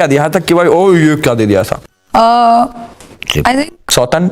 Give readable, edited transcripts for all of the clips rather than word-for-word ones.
क्या दिया था कि भाई ओ ये क्या दे दिया था? आई थिंक सौतन।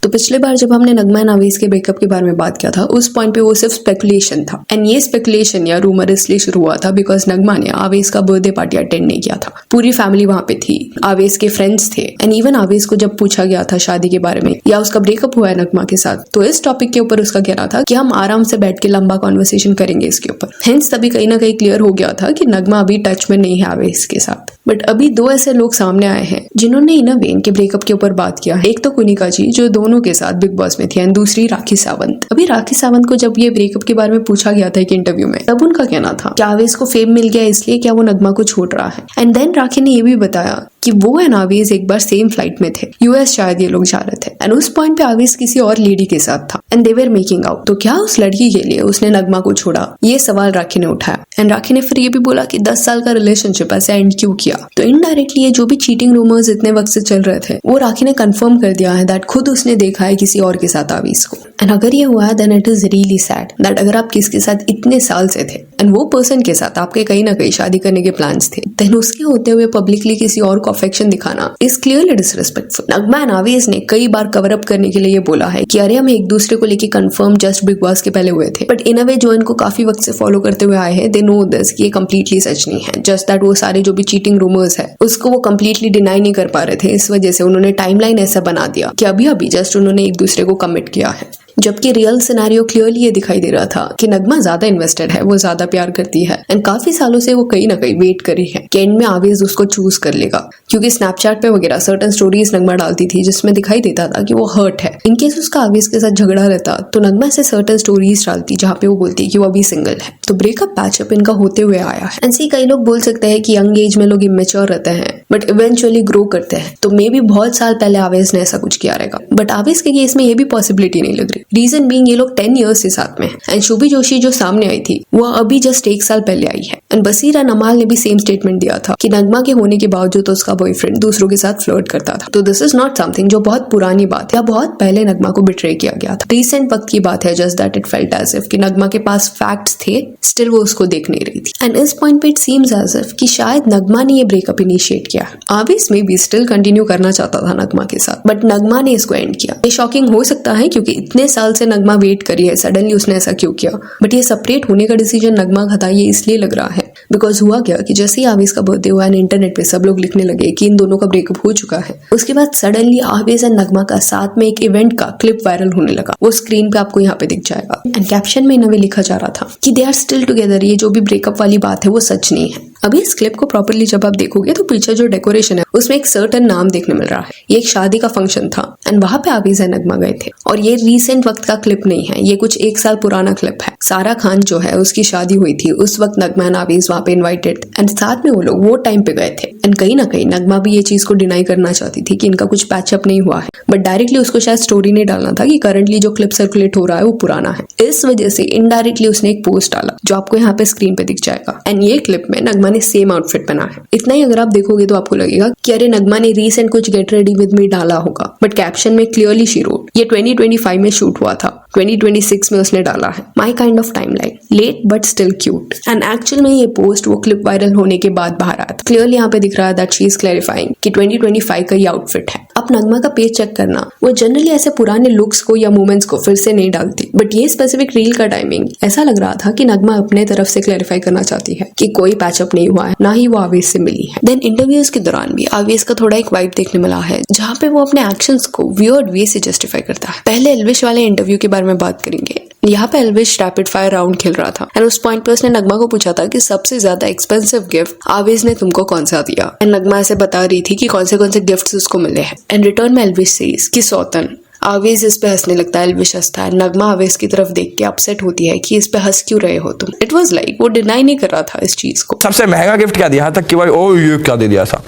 तो पिछले बार जब हमने नगमा एंड आवेश के ब्रेकअप के बारे में बात किया था, उस पॉइंट पे वो सिर्फ स्पेकुलेशन था। एंड ये स्पेकुलेशन या रूमर इसलिए शुरू हुआ था बिकॉज नगमा ने आवेश का बर्थडे पार्टी अटेंड नहीं किया था। पूरी फैमिली वहां पे थी, आवेश के फ्रेंड्स थे, एंड इवन आवेश को जब पूछा गया था शादी के बारे में या उसका ब्रेकअप हुआ है नगमा के साथ, तो इस टॉपिक के ऊपर उसका कहना था कि हम आराम से बैठ के लंबा कॉन्वर्सेशन करेंगे इसके ऊपर। हेंस तभी कहीं ना कहीं क्लियर हो गया था कि नगमा अभी टच में नहीं है आवेश के साथ। बट अभी दो ऐसे लोग सामने आए हैं जिन्होंने इन अ वे इनके ब्रेकअप के ऊपर बात किया है। एक तो कुनिका जी जो दोनों के साथ बिग बॉस में थी, एंड दूसरी राखी सावंत। अभी राखी सावंत को जब ये ब्रेकअप के बारे में पूछा गया था एक इंटरव्यू में, तब उनका कहना था कि आवेश को फेम मिल गया इसलिए क्या वो नगमा को छोड़ रहा है। एंड देन राखी ने ये भी बताया कि वो एंड आवेश एक बार सेम फ्लाइट में थे, यूएस शायद ये लोग जा रहे थे, एंड उस पॉइंट पे आवेश किसी और लेडी के साथ था and they were making out. तो क्या उस लड़की के लिए उसने नगमा को छोड़ा? ये सवाल राखी ने उठाया। एंड राखी ने फिर ये भी बोला कि 10 साल का रिलेशनशिप ऐसे एंड क्यों किया? तो इनडायरेक्टली ये जो भी चीटिंग रूमर्स इतने वक्त से चल रहे थे, वो राखी ने कंफर्म कर दिया है दैट खुद उसने देखा है किसी और के साथ आवेश को। एंड अगर ये हुआ है then it is really sad that अगर आप किसके साथ इतने साल से थे एंड वो पर्सन के साथ आपके कहीं ना कहीं शादी करने के प्लान्स थे, देन उसके होते हुए पब्लिकली किसी और को अफेक्शन दिखाना is clearly disrespectful. Nagma and आवेश ने कई बार कवर अप करने के लिए ये बोला है कि अरे हम एक दूसरे को लेके कंफर्म जस्ट बिग बॉस के पहले हुए थे, बट इन अ वे जो इनको काफी वक्त से फॉलो करते हुए आए हैं दे नो दिस कि ये कंप्लीटली सच नहीं है। जस्ट दैट वो सारे जो भी चीटिंग रूमर्स है उसको वो कंप्लीटली डिनाई नहीं कर पा रहे थे, इस वजह से उन्होंने टाइमलाइन ऐसा बना दिया कि अभी अभी जस्ट उन्होंने एक दूसरे को कमिट किया है। जबकि रियल सिनेरियो क्लियरली ये दिखाई दे रहा था कि नगमा ज्यादा इन्वेस्टेड है, वो ज्यादा प्यार करती है एंड काफी सालों से वो कहीं ना कहीं वेट करी है कि एंड में आवेश उसको चूज कर लेगा, क्योंकि स्नैपचैट पे वगैरह सर्टेन स्टोरीज नगमा डालती थी जिसमें दिखाई देता था कि वो हर्ट है। इनकेस उसका आवेश के साथ झगड़ा रहता तो नगमा से सर्टेन स्टोरीज डालती जहाँ पे वो बोलती कि वो अभी सिंगल है। तो ब्रेकअप पैचअप इनका होते हुए आया है। एंड कई लोग बोल सकते हैं कि यंग एज में लोग इमेच्योर रहते हैं बट इवेंचुअली ग्रो करते हैं, तो मे बी बहुत साल पहले आवेश ने ऐसा कुछ किया रहेगा, बट आवेश के केस में ये भी पॉसिबिलिटी नहीं लग रही। रीजन बीइंग ये लोग 10 इयर्स से साथ में हैं एंड शुभी जोशी जो सामने आई थी वो अभी जस्ट 1 साल पहले आई है। एंड बसीरा नमाल ने भी सेम स्टेटमेंट दिया था कि नगमा के होने के बावजूद तो उसका बॉयफ्रेंड दूसरों के साथ फ्लर्ट करता था। तो दिस इज नॉट समथिंग जो बहुत पुरानी बात है या बहुत पहले नगमा को बिट्रे किया गया था, रिसेंट वक्त की बात है। Just that it felt as if कि नगमा के पास फैक्ट्स थे, स्टिल वो उसको देख नहीं रही थी। एंड इस पॉइंट पे इट सीम्स एज इफ कि शायद नगमा ने ये ब्रेकअप इनिशिएट किया। आवेश में भी स्टिल कंटिन्यू करना चाहता था नगमा के साथ, बट नगमा ने इसको एंड किया। ये शॉकिंग हो सकता है क्योंकि इतने साल से नगमा वेट करी है, सडनली उसने ऐसा क्यों किया? बट ये सेपरेट होने का डिसीजन नगमा का था, ये इसलिए लग रहा है बिकॉज हुआ क्या कि जैसे ही आवेश का बर्थडे हुआ एंड इंटरनेट पे सब लोग लिखने लगे कि इन दोनों का ब्रेकअप हो चुका है, उसके बाद सडनली आवेश एंड नगमा का साथ में एक इवेंट का क्लिप वायरल होने लगा। वो स्क्रीन पे आपको यहाँ पे दिख जाएगा एंड कैप्शन में नवे लिखा जा रहा था कि दे आर स्टिल टुगेदर। ये जो भी ब्रेकअप वाली बात है वो सच नहीं है। अभी इस क्लिप को प्रॉपर्ली जब आप देखोगे तो पीछे जो डेकोरेशन है उसमें एक सर्टेन नाम देखने मिल रहा है। ये एक शादी का फंक्शन था एंड वहां पे आवेश एंड नगमा गए थे, और ये रीसेंट वक्त का क्लिप नहीं है, ये कुछ 1 साल पुराना क्लिप है। सारा खान जो है उसकी शादी हुई थी, उस वक्त नगमा एंड आवेश वहां पे इन्वाइटेड एंड साथ में वो लोग वो टाइम पे गए थे। एंड कहीं ना कहीं नगमा भी ये चीज को डिनाई करना चाहती थी कि इनका कुछ पैचअप नहीं हुआ है, बट डायरेक्टली उसको शायद स्टोरी नहीं डालना था कि करंटली जो क्लिप सर्कुलेट हो रहा है वो पुराना है। इस वजह से इनडायरेक्टली उसने एक पोस्ट डाला जो आपको यहाँ पे स्क्रीन पे दिख जाएगा। एंड ये क्लिप में नगमा ने सेम आउटफिट पहना है। इतना ही अगर आप देखोगे तो आपको लगेगा कि अरे नगमा ने रीसेंट कुछ गेट रेडी विद मी डाला होगा, बट कैप्शन में क्लियरली शी रोट ये 2025 में शूट हुआ था, 2026 में उसने डाला है my kind of timeline, late but still cute. And actual में ये पोस्ट वो क्लिप वायरल होने के बाद बाहर आया था। क्लियरली यहाँ पे दिख रहा है दैट शी इज क्लैरिफाइंग कि 2025 का ये आउटफिट है। अब नगमा का पेज चेक करना, वो जनरली ऐसे पुराने लुक्स को या मोमेंट्स को फिर से नहीं डालती, बट ये स्पेसिफिक रील का टाइमिंग ऐसा लग रहा था कि नगमा अपने तरफ से क्लैरिफाई करना चाहती है कि कोई पैचअप नहीं हुआ है, ना ही वो आवेश से मिली है। देन इंटरव्यूज के दौरान भी आवेश का थोड़ा एक वाइब देखने मिला है जहाँ पे वो अपने एक्शंस को वियर्ड वे से जस्टिफाई करता है। पहले एल्विश वाले इंटरव्यू के बारे में बात करेंगे। यहाँ पे एल्विश रैपिड फायर राउंड खेल रहा था एंड उस पॉइंट पे उसने नगमा को पूछा था कि सबसे ज्यादा एक्सपेंसिव गिफ्ट आवेश ने तुमको कौन सा दिया। एंड नगमा ऐसे बता रही थी कि कौन से गिफ्ट्स उसको मिले हैं। एंड रिटर्न में एल्विश सेज कि सौतन। आवेश इस पे हंसने लगता है, एल्विश हंसता है। नगमा आवेश की तरफ देख के अपसेट होती है कि इस पे हंस क्यों रहे हो तुम। इट वाज लाइक वो डिनाई नहीं कर रहा था इस चीज को। सबसे महंगा गिफ्ट क्या दिया था कि भाई ओ ये क्या दे दिया था?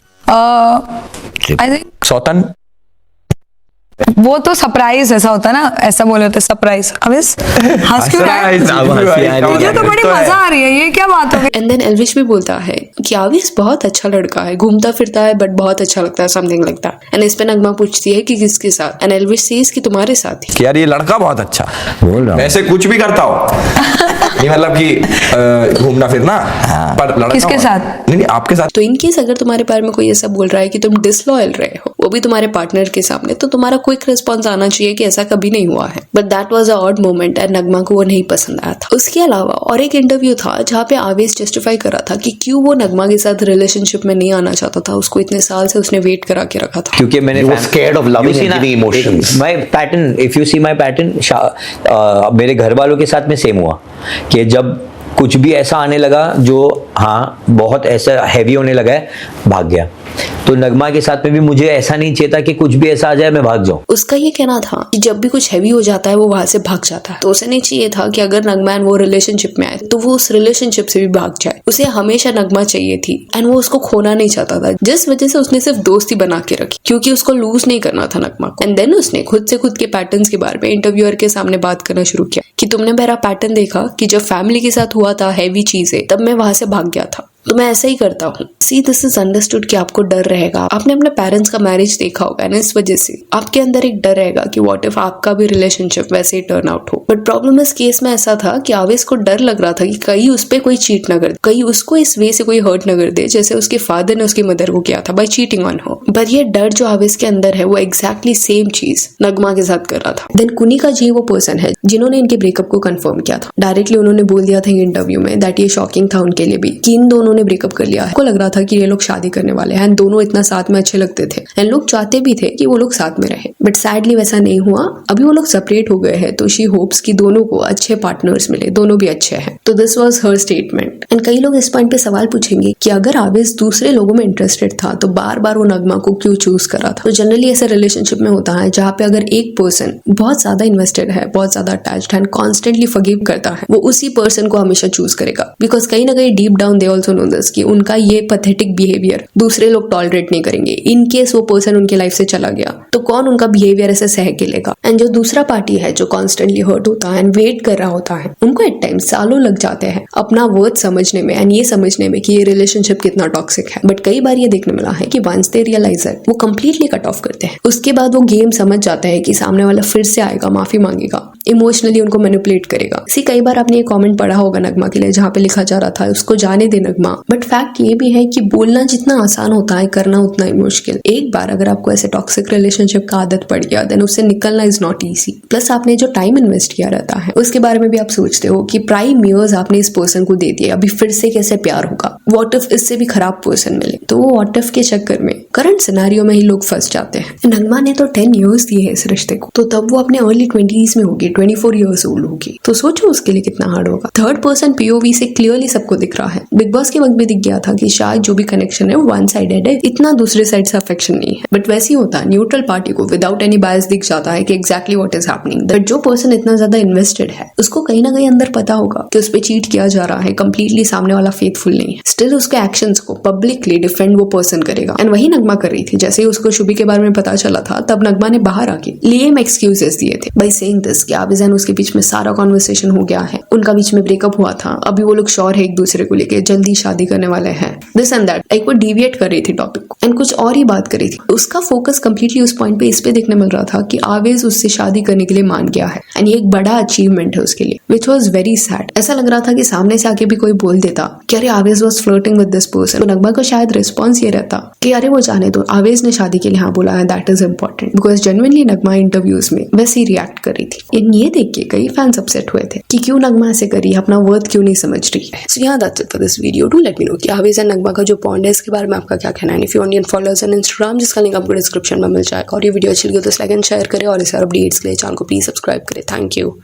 आई थिंक सौतन। वो तो सरप्राइज ऐसा होता है ना, ऐसा बोले होते सरप्राइज। अवेश हंस क्यों रहा है? मुझे तो बड़ी मजा आ रही है, ये क्या बात हो गई? एंड देन एल्विश भी बोलता है कि आवेश बहुत अच्छा लड़का है, घूमता फिरता है बट बहुत अच्छा लगता है, समथिंग लाइक दैट। एंड इस पे नगमा पूछती है कि किसके साथ, एंड एल्विश सेज कि तुम्हारे साथ ही। यार ये लड़का बहुत अच्छा बोल रहा है, वैसे कुछ भी करता हो नहीं मतलब कि घूमना फिरना पर लड़का किसके हुआ। साथ? नहीं आपके साथ। तो इनकेस अगर तुम्हारे बारे में कोई ऐसा बोल रहा है कि तुम डिसलॉयल रहे हो, वो भी तुम्हारे पार्टनर के सामने, तो तुम्हारा क्विक रिस्पॉन्स आना चाहिए कि ऐसा कभी नहीं हुआ है। But that was a odd moment and Nagma को वो नहीं पसंद आया था। उसके अलावा और एक इंटरव्यू था जहाँ पे आवेश जस्टिफाई कर रहा था कि क्यों वो नगमा के साथ रिलेशनशिप में नहीं आना चाहता था। उसको इतने साल से उसने वेट करा के रखा था। क्योंकि मैंने You were scared of loving and giving emotions. My pattern, if you see my pattern, मेरे घर वालों के साथ में सेम हुआ कि जब कुछ भी ऐसा आने लगा जो हाँ बहुत ऐसा हैवी होने लगा है, भाग गया। तो नगमा के साथ में भी मुझे ऐसा नहीं चाहिए था कि कुछ भी ऐसा आ जाए मैं भाग जाऊं। उसका ये कहना था कि जब भी कुछ हैवी हो जाता है वो वहां से भाग जाता है। तो उसे नहीं चाहिए था कि अगर नगमा एंड वो रिलेशनशिप में आए तो वो उस रिलेशनशिप से भी भाग जाए। उसे हमेशा नगमा चाहिए थी एंड वो उसको खोना नहीं चाहता था, जिस वजह से उसने सिर्फ दोस्ती बना के रखी क्योंकि उसको लूज नहीं करना था नगमा को। एंड देन उसने खुद से खुद के पैटर्न्स के बारे में इंटरव्यूअर के सामने बात करना शुरू किया कि तुमने मेरा पैटर्न देखा कि जब फैमिली के साथ हुआ था हैवी चीजें, तब मैं वहां से भाग गया था, तो मैं ऐसा ही करता हूँ। सी दिस इज अंडरस्टूड कि आपको डर रहेगा। आपने अपने पेरेंट्स का मैरिज देखा होगा ना, इस वजह से आपके अंदर एक डर रहेगा कि व्हाट इफ आपका भी रिलेशनशिप वैसे ही टर्न आउट हो। बट प्रॉब्लम इस केस में ऐसा था कि आवेश को डर लग रहा था कि कहीं उस पर कोई चीट न कर दे, कहीं उसको इस वे से कोई हर्ट न कर दे जैसे उसके फादर ने उसकी मदर को किया था बाय चीटिंग ऑन हो। पर ये डर जो आवेश के अंदर है वो एग्जैक्टली सेम चीज नगमा के साथ कर रहा था। देन कुनिका जी वो पर्सन है जिन्होंने इनके ब्रेकअप को कंफर्म किया था। डायरेक्टली उन्होंने बोल दिया था इंटरव्यू में दैट ये शॉकिंग था उनके लिए भी कि इन दोनों ने ब्रेकअप कर लिया है। को लग रहा था कि ये लोग शादी करने वाले हैं, दोनों इतना साथ में अच्छे लगते थे एंड लोग चाहते भी थे कि वो लोग साथ में रहे। बट सैडली वैसा नहीं हुआ। अभी वो लोग सेपरेट हो गए हैं, तो शी होप्स कि दोनों को अच्छे पार्टनर्स मिले, दोनों भी अच्छे हैं। तो this was her statement. And कई लोग इस पॉइंट पे सवाल पूछेंगे कि अगर आवेश दूसरे लोगों में इंटरेस्टेड था तो बार बार वो नगमा को क्यों चूज करा था। तो जनरली ऐसे रिलेशनशिप में होता है जहाँ पे अगर एक पर्सन बहुत ज्यादा इन्वेस्टेड है, बहुत ज्यादा अटैच्ड है, कॉन्स्टेंटली फॉरगिव करता है, वो उसी पर्सन को हमेशा चूज करेगा। बिकॉज कहीं ना कहीं deep down they also know this कि उनका ये पैथेटिक बिहेवियर दूसरे लोग टॉलरेट नहीं करेंगे। इन केस वो पर्सन उनके लाइफ से चला गया तो कौन उनका बिहेवियर ऐसे सह के लेगा। एंड जो दूसरा पार्टी है जो कॉन्स्टेंटली हर्ट होता है एंड वेट कर रहा होता है, उनको एट टाइम सालों लग जाते हैं अपना वर्थ समझने में एंड ये समझने में कि ये रिलेशनशिप कितना टॉक्सिक है। बट कई बार ये देखने मिला है कि वंस दे रियलाइज इट, वो कंप्लीटली कट ऑफ करते हैं। उसके बाद वो गेम समझ जाते हैं कि सामने वाला फिर से आएगा, माफी मांगेगा, इमोशनली उनको मैनिपुलेट करेगा। सी कई बार आपने ये कमेंट पढ़ा होगा नगमा के लिए जहाँ पे लिखा जा रहा था उसको जाने दे नगमा। बट फैक्ट ये भी है कि बोलना जितना आसान होता है करना उतना ही मुश्किल। एक बार अगर आपको ऐसे टॉक्सिक रिलेशनशिप का आदत पड़ गया देन उससे निकलना इज नॉट इजी। प्लस आपने जो टाइम इन्वेस्ट किया रहता है उसके बारे में भी आप सोचते हो कि प्राइम ईयर्स आपने इस पर्सन को दे दिए, अभी फिर से कैसे प्यार होगा, व्हाट इफ इससे भी खराब पर्सन मिले। तो वो व्हाट इफ के चक्कर में करंट सिनेरियो में ही लोग फंस जाते हैं। नगमा ने तो 10 ईयर्स दिए है इस रिश्ते को, तो तब वो अपने अर्ली 20s में होगी, 24 ईयर्स ओल्ड होगी। तो सोचो उसके लिए कितना हार्ड होगा। थर्ड पर्सन पीओवी से क्लियरली सबको दिख रहा है। बिग बॉस के वक्त भी दिख गया था कि शायद जो भी कनेक्शन है वो वन साइडेड है, इतना दूसरे साइड से अफेक्शन नहीं है। बट वैसे ही होता है, न्यूट्रल पार्टी को विदाउट एनी बायस दिख जाता है कि exactly what is happening. But जो पर्सन इतना ज्यादा इन्वेस्टेड है उसको कहीं ना कहीं अंदर पता होगा कि उस पर चीट किया जा रहा है, कंप्लीटली सामने वाला फेथफुल नहीं है। स्टिल उसके एक्शंस को पब्लिकली डिफेंड वो पर्सन करेगा। एंड वही नगमा कर रही थी। जैसे ही उसको शुभी के बारे में पता चला था तब नगमा ने बाहर आके लेम एक्सक्यूजेस दिए थे बाय सेइंग दिस कि आबिज़ एंड उसके बीच में सारा कॉन्वर्सेशन हो गया है, उनका बीच में ब्रेकअप हुआ था, अभी वो लोग श्योर है एक दूसरे को लेके, जल्दी शादी करने वाले हैं, दिस एंड दैट। एक वो डिविएट कर रही थी टॉपिक को एंड कुछ और ही बात कर रही थी। उसका फोकस कंप्लीटली उस पॉइंट पे इस पे देखने मिल रहा था कि आवेश उससे शादी करने के लिए मान गया है एंड ये एक बड़ा अचीवमेंट है उसके लिए, विच वॉज वेरी सैड। ऐसा लग रहा था कि सामने से आके भी कोई बोल देता कि अरे आवेश was flirting with this person, तो नगमा को शायद रिस्पॉन्स ये रहता कि अरे वो जाने दो, आवेश ने शादी के लिए हाँ बोला है, that is important. Because genuinely Nagma interviews में वैसे ही रिएक्ट कर रही थी। इन ये देख के कई फैंस अपसेट हुए थे कि क्यों नगमा ऐसे करी, अपना वर्थ क्यों नहीं समझ रही है। सो यार that's it for this video. Do let me know कि आवेश एंड नगमा का जो बॉन्ड है इसके बारे में आपका क्या कहना है। If you on followers on Instagram जिसका लिंक आपको डिस्क्रिप्शन में मिल जाएगा। और ये वीडियो अच्छी लगी तो लाइक एंड शेयर करें और इस अपडेट्स के लिए चैनल को प्लीज सब्सक्राइब करें। Thank you.